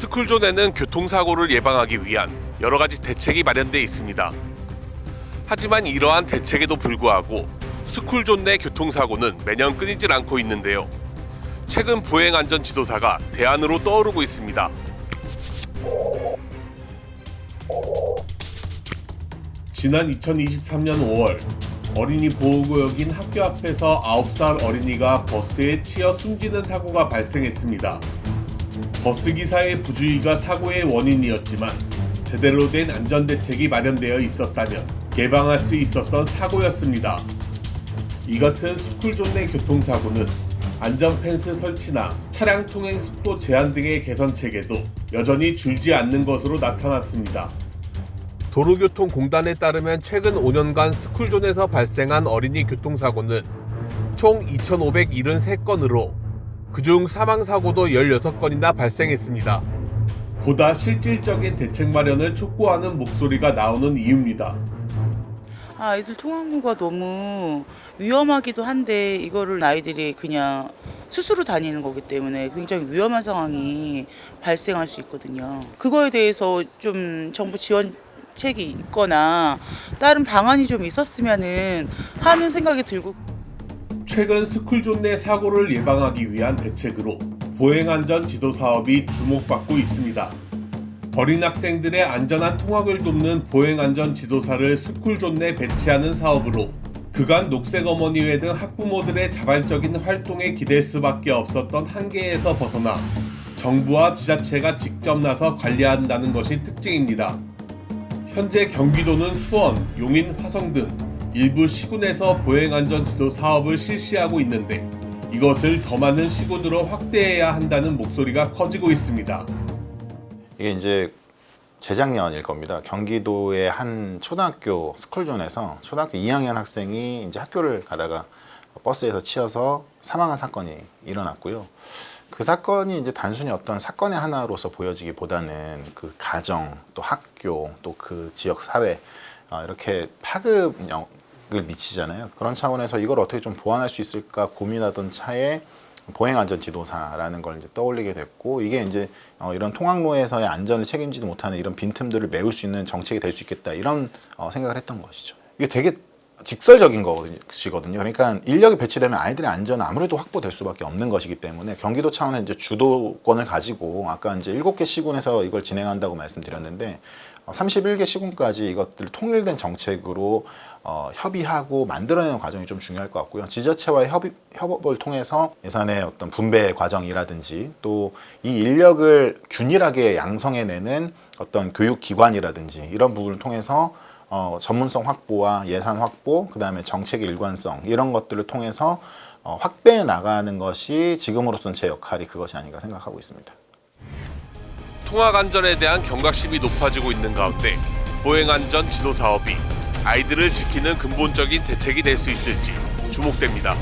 스쿨존에는 교통사고를 예방하기 위한 여러 가지 대책이 마련돼 있습니다. 하지만 이러한 대책에도 불구하고 스쿨존 내 교통사고는 매년 끊이질 않고 있는데요. 최근 보행안전지도사가 대안으로 떠오르고 있습니다. 지난 2023년 5월 어린이 보호구역인 학교 앞에서 9살 어린이가 버스에 치여 숨지는 사고가 발생했습니다. 버스기사의 부주의가 사고의 원인이었지만 제대로 된 안전대책이 마련되어 있었다면 예방할 수 있었던 사고였습니다. 이 같은 스쿨존 내 교통사고는 안전펜스 설치나 차량 통행 속도 제한 등의 개선책에도 여전히 줄지 않는 것으로 나타났습니다. 도로교통공단에 따르면 최근 5년간 스쿨존에서 발생한 어린이 교통사고는 총 2,573건으로 그중 사망사고도 16건이나 발생했습니다. 보다 실질적인 대책 마련을 촉구하는 목소리가 나오는 이유입니다. 아이들 통학로가 너무 위험하기도 한데 이거를 아이들이 그냥 스스로 다니는 거기 때문에 굉장히 위험한 상황이 발생할 수 있거든요. 그거에 대해서 좀 정부 지원책이 있거나 다른 방안이 좀 있었으면은 하는 생각이 들고. 최근 스쿨존 내 사고를 예방하기 위한 대책으로 보행안전 지도 사업이 주목받고 있습니다. 어린 학생들의 안전한 통학을 돕는 보행안전 지도사를 스쿨존 내 배치하는 사업으로 그간 녹색어머니회 등 학부모들의 자발적인 활동에 기댈 수밖에 없었던 한계에서 벗어나 정부와 지자체가 직접 나서 관리한다는 것이 특징입니다. 현재 경기도는 수원, 용인, 화성 등 일부 시군에서 보행안전 지도 사업을 실시하고 있는데 이것을 더 많은 시군으로 확대해야 한다는 목소리가 커지고 있습니다. 이게 이제 재작년일 겁니다. 경기도의 한 초등학교 스쿨존에서 초등학교 2학년 학생이 이제 학교를 가다가 버스에서 치여서 사망한 사건이 일어났고요. 그 사건이 이제 단순히 어떤 사건의 하나로서 보여지기보다는 그 가정, 또 학교, 또 그 지역 사회 이렇게 파급력을 미치잖아요. 그런 차원에서 이걸 어떻게 좀 보완할 수 있을까 고민하던 차에 보행안전지도사라는 걸 이제 떠올리게 됐고, 이게 이제 이런 통학로에서의 안전을 책임지지 못하는 이런 빈틈들을 메울 수 있는 정책이 될 수 있겠다, 이런 생각을 했던 것이죠. 이게 되게 직설적인 것이거든요. 그러니까 인력이 배치되면 아이들의 안전은 아무래도 확보될 수밖에 없는 것이기 때문에 경기도 차원의 이제 주도권을 가지고 아까 이제 7개 시군에서 이걸 진행한다고 말씀드렸는데 31개 시군까지 이것들 통일된 정책으로 협의하고 만들어내는 과정이 좀 중요할 것 같고요. 지자체와의 협업을 통해서 예산의 어떤 분배 과정이라든지 또 이 인력을 균일하게 양성해내는 어떤 교육기관이라든지 이런 부분을 통해서 전문성 확보와 예산 확보, 그 다음에 정책의 일관성 이런 것들을 통해서 확대해 나가는 것이 지금으로서는 제 역할이 그것이 아닌가 생각하고 있습니다. 통학안전에 대한 경각심이 높아지고 있는 가운데 보행안전 지도 사업이 아이들을 지키는 근본적인 대책이 될 수 있을지 주목됩니다.